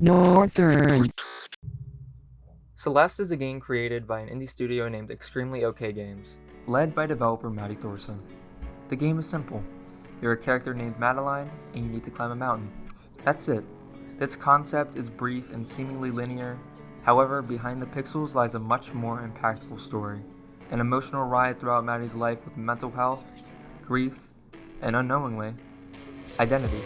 Northern. Celeste is a game created by an indie studio named Extremely OK Games, led by developer Maddy Thorson. The game is simple. You're a character named Madeline, and you need to climb a mountain. That's it. This concept is brief and seemingly linear. However, behind the pixels lies a much more impactful story. An emotional ride throughout Maddie's life with mental health, grief, and unknowingly, identity.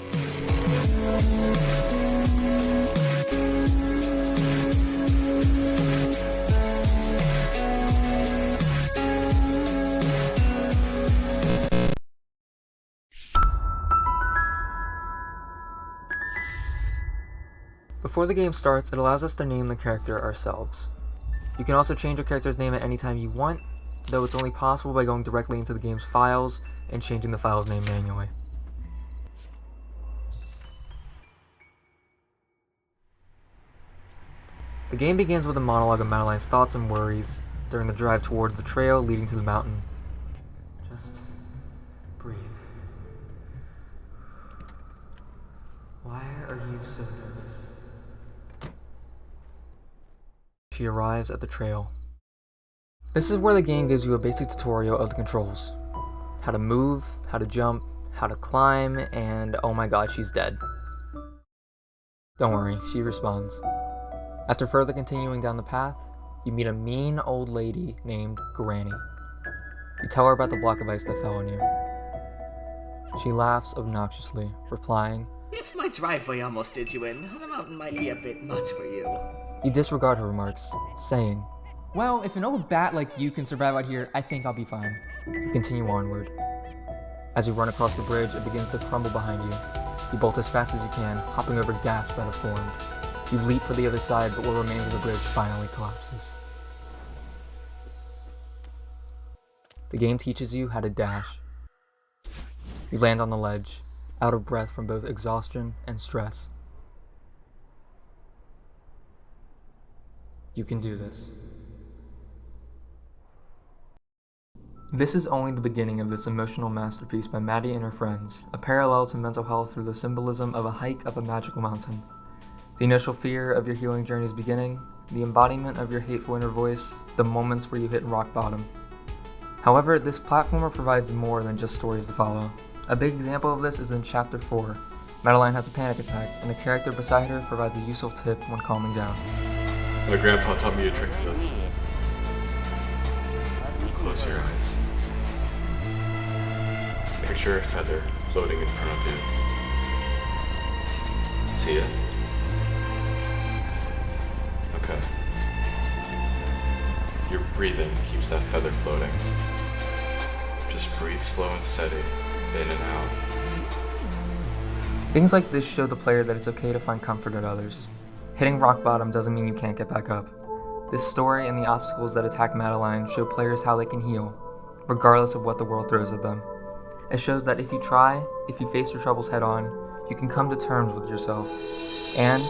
Before the game starts, it allows us to name the character ourselves. You can also change your character's name at any time you want, though it's only possible by going directly into the game's files and changing the file's name manually. The game begins with a monologue of Madeline's thoughts and worries during the drive towards the trail leading to the mountain. Just breathe. Why are you so nervous? She arrives at the trail. This is where the game gives you a basic tutorial of the controls. How to move, how to jump, how to climb, and oh my god, she's dead. Don't worry, she responds. After further continuing down the path, you meet a mean old lady named Granny. You tell her about the block of ice that fell on you. She laughs obnoxiously, replying, "If my driveway almost did you in, the mountain might be a bit much for you." You disregard her remarks, saying, "Well, if an old bat like you can survive out here, I think I'll be fine." You continue onward. As you run across the bridge, it begins to crumble behind you. You bolt as fast as you can, hopping over gaps that have formed. You leap for the other side, but what remains of the bridge finally collapses. The game teaches you how to dash. You land on the ledge, out of breath from both exhaustion and stress. You can do this. This is only the beginning of this emotional masterpiece by Maddie and her friends, a parallel to mental health through the symbolism of a hike up a magical mountain. The initial fear of your healing journey's beginning, the embodiment of your hateful inner voice, the moments where you hit rock bottom. However, this platformer provides more than just stories to follow. A big example of this is in Chapter 4. Madeline has a panic attack, and the character beside her provides a useful tip when calming down. My grandpa taught me a trick for this. Close your eyes. Picture a feather floating in front of you. See it? Okay. Your breathing keeps that feather floating. Just breathe slow and steady, in and out. Things like this show the player that it's okay to find comfort in others. Hitting rock bottom doesn't mean you can't get back up. This story and the obstacles that attack Madeline show players how they can heal, regardless of what the world throws at them. It shows that if you try, if you face your troubles head on, you can come to terms with yourself. And,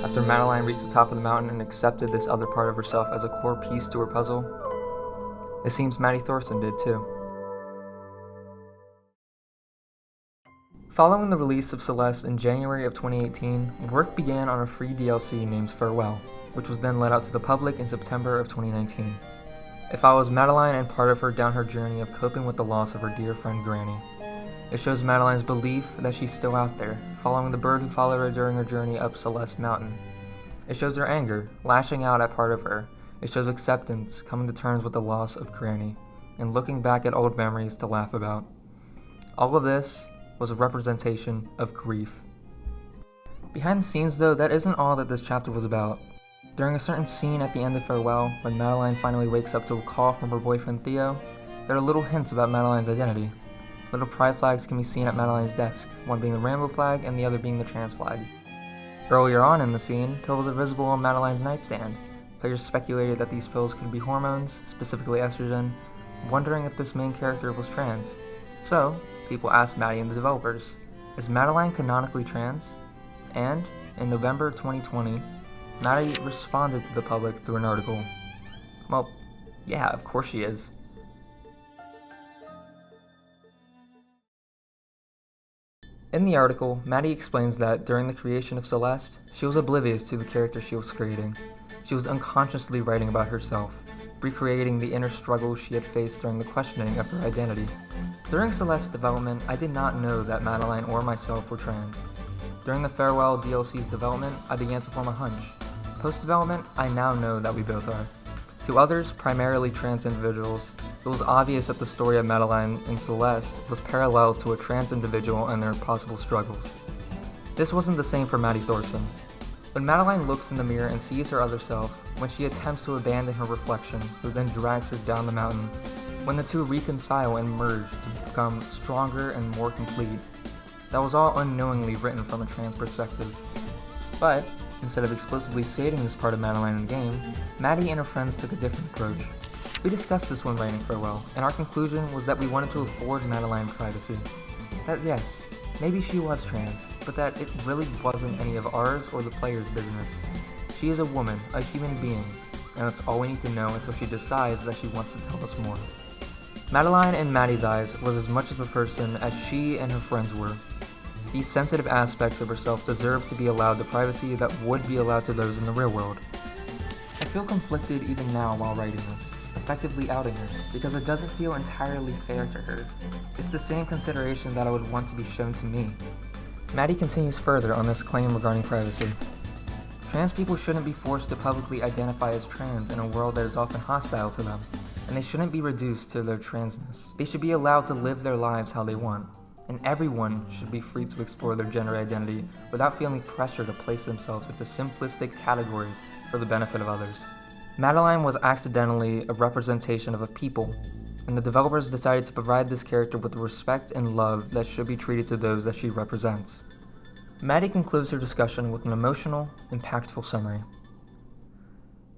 after Madeline reached the top of the mountain and accepted this other part of herself as a core piece to her puzzle, it seems Maddy Thorson did too. Following the release of Celeste in January of 2018, work began on a free DLC named Farewell, which was then let out to the public in September of 2019. It follows Madeline and part of her down her journey of coping with the loss of her dear friend Granny. It shows Madeline's belief that she's still out there, following the bird who followed her during her journey up Celeste Mountain. It shows her anger, lashing out at part of her. It shows acceptance, coming to terms with the loss of Granny, and looking back at old memories to laugh about. All of this was a representation of grief. Behind the scenes though, that isn't all that this chapter was about. During a certain scene at the end of Farewell, when Madeline finally wakes up to a call from her boyfriend Theo, there are little hints about Madeline's identity. Little pride flags can be seen at Madeline's desk, one being the rainbow flag and the other being the trans flag. Earlier on in the scene, pills are visible on Madeline's nightstand. Players speculated that these pills could be hormones, specifically estrogen, wondering if this main character was trans. So, people asked Maddie and the developers, is Madeline canonically trans? And, in November 2020, Maddie responded to the public through an article. Well, yeah, of course she is. In the article, Maddy explains that during the creation of Celeste, she was oblivious to the character she was creating. She was unconsciously writing about herself, recreating the inner struggles she had faced during the questioning of her identity. During Celeste's development, I did not know that Madeline or myself were trans. During the Farewell DLC's development, I began to form a hunch. Post-development, I now know that we both are. To others, primarily trans individuals, it was obvious that the story of Madeline and Celeste was parallel to a trans individual and their possible struggles. This wasn't the same for Maddy Thorson. When Madeline looks in the mirror and sees her other self, when she attempts to abandon her reflection, who then drags her down the mountain, when the two reconcile and merge to become stronger and more complete, that was all unknowingly written from a trans perspective. But, instead of explicitly stating this part of Madeline in the game, Maddy and her friends took a different approach. We discussed this when writing Farewell, and our conclusion was that we wanted to afford Madeline privacy. That yes, maybe she was trans, but that it really wasn't any of ours or the player's business. She is a woman, a human being, and that's all we need to know until she decides that she wants to tell us more. Madeline, in Maddy's eyes, was as much of a person as she and her friends were. These sensitive aspects of herself deserve to be allowed the privacy that would be allowed to those in the real world. I feel conflicted even now while writing this, effectively outing her, because it doesn't feel entirely fair to her. It's the same consideration that I would want to be shown to me. Maddy continues further on this claim regarding privacy. Trans people shouldn't be forced to publicly identify as trans in a world that is often hostile to them, and they shouldn't be reduced to their transness. They should be allowed to live their lives how they want, and everyone should be free to explore their gender identity without feeling pressure to place themselves into simplistic categories for the benefit of others. Madeline was accidentally a representation of a people, and the developers decided to provide this character with the respect and love that should be treated to those that she represents. Maddy concludes her discussion with an emotional, impactful summary.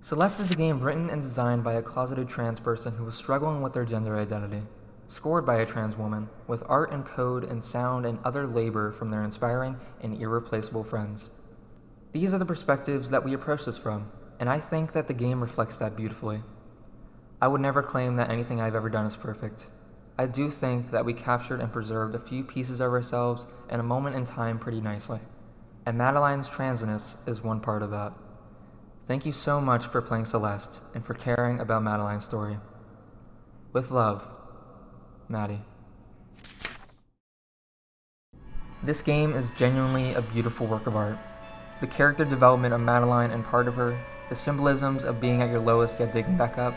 Celeste is a game written and designed by a closeted trans person who was struggling with their gender identity, scored by a trans woman, with art and code and sound and other labor from their inspiring and irreplaceable friends. These are the perspectives that we approach this from, and I think that the game reflects that beautifully. I would never claim that anything I've ever done is perfect. I do think that we captured and preserved a few pieces of ourselves and a moment in time pretty nicely, and Madeline's transness is one part of that. Thank you so much for playing Celeste and for caring about Madeline's story. With love, Maddy. This game is genuinely a beautiful work of art. The character development of Madeline and part of her, the symbolisms of being at your lowest yet digging back up,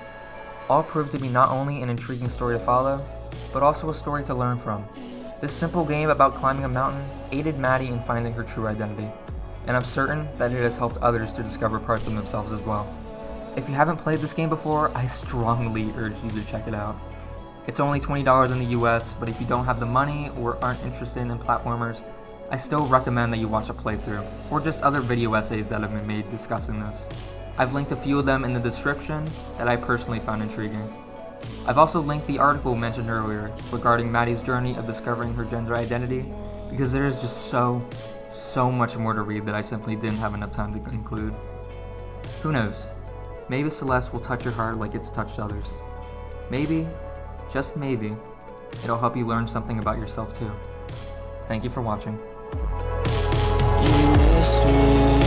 all prove to be not only an intriguing story to follow, but also a story to learn from. This simple game about climbing a mountain aided Maddy in finding her true identity, and I'm certain that it has helped others to discover parts of themselves as well. If you haven't played this game before, I strongly urge you to check it out. It's only $20 in the US, but if you don't have the money or aren't interested in platformers, I still recommend that you watch a playthrough, or just other video essays that have been made discussing this. I've linked a few of them in the description that I personally found intriguing. I've also linked the article mentioned earlier regarding Maddy's journey of discovering her gender identity, because there is just so much more to read that I simply didn't have enough time to include. Who knows? Maybe Celeste will touch your heart like it's touched others. Maybe, just maybe, it'll help you learn something about yourself too. Thank you for watching. You miss me.